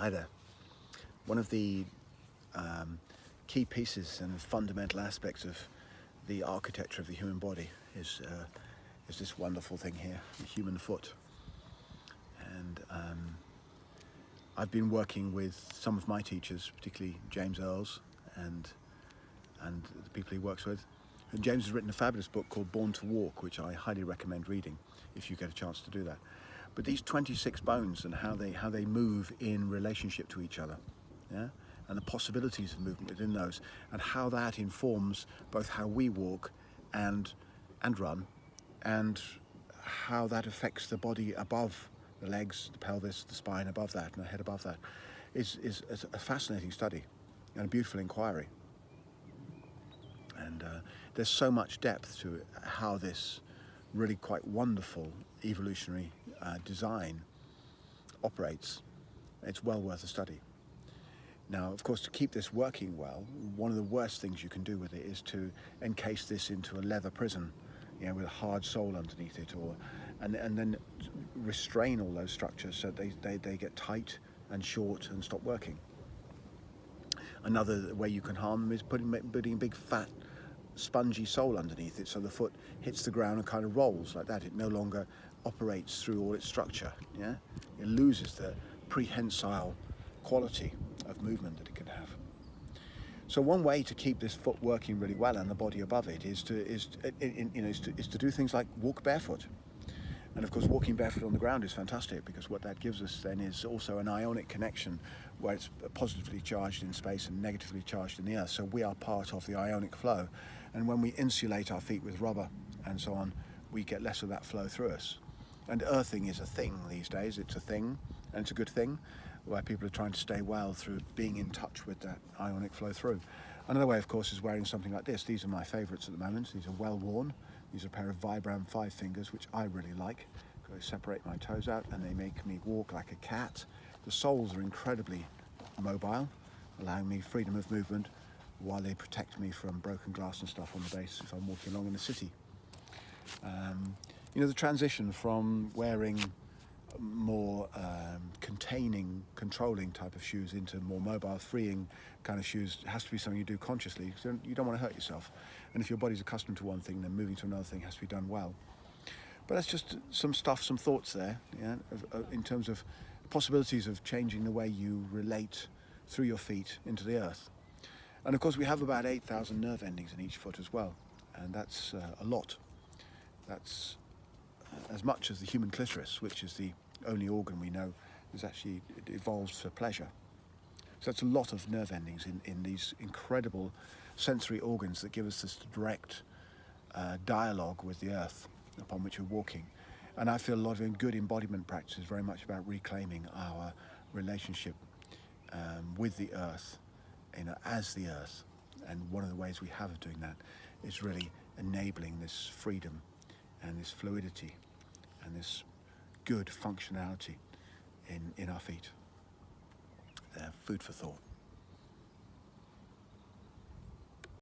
Hi there. One of the key pieces and fundamental aspects of the architecture of the human body is this wonderful thing here, the human foot. And I've been working with some of my teachers, particularly James Earls and the people he works with. And James has written a fabulous book called Born to Walk, which I highly recommend reading if you get a chance to do that. But these 26 bones and how they move in relationship to each other, yeah, and the possibilities of movement within those, and how that informs both how we walk and run, and how that affects the body above the legs, the pelvis, the spine above that, and the head above that, is a fascinating study and a beautiful inquiry. And there's so much depth to how this really quite wonderful evolutionary design operates. It's well worth a study. Now, of course, to keep this working well, one of the worst things you can do with it is to encase this into a leather prison, you know, with a hard sole underneath it, and then restrain all those structures so they get tight and short and stop working. Another way you can harm them is putting a big fat spongy sole underneath it, so the foot hits the ground and kind of rolls like that. It no longer operates through all its structure. Yeah, it loses the prehensile quality of movement that it can have. So one way to keep this foot working really well and the body above it is to do things like walk barefoot. And of course, walking barefoot on the ground is fantastic, because what that gives us then is also an ionic connection where it's positively charged in space and negatively charged in the earth. So we are part of the ionic flow. And when we insulate our feet with rubber and so on, we get less of that flow through us. And earthing is a thing these days. It's a thing, and it's a good thing, where people are trying to stay well through being in touch with that ionic flow through. Another way, of course, is wearing something like this. These are my favorites at the moment. These are well worn. These are a pair of Vibram 5 fingers, which I really like. They separate my toes out and they make me walk like a cat. The soles are incredibly mobile, allowing me freedom of movement while they protect me from broken glass and stuff on the base if I'm walking along in the city. The transition from wearing more containing, controlling type of shoes into more mobile, freeing kind of shoes has to be something you do consciously, because you don't want to hurt yourself. And if your body's accustomed to one thing, then moving to another thing has to be done well. But that's just some thoughts there, yeah, in terms of possibilities of changing the way you relate through your feet into the earth. And of course, we have about 8,000 nerve endings in each foot as well, and that's a lot. That's as much as the human clitoris, which is the only organ we know is actually it evolves for pleasure. So that's a lot of nerve endings in these incredible sensory organs that give us this direct dialogue with the earth upon which we're walking. And I feel a lot of good embodiment practice is very much about reclaiming our relationship with the earth, as the earth. And one of the ways we have of doing that is really enabling this freedom and this fluidity and this good functionality in our feet. Food for thought.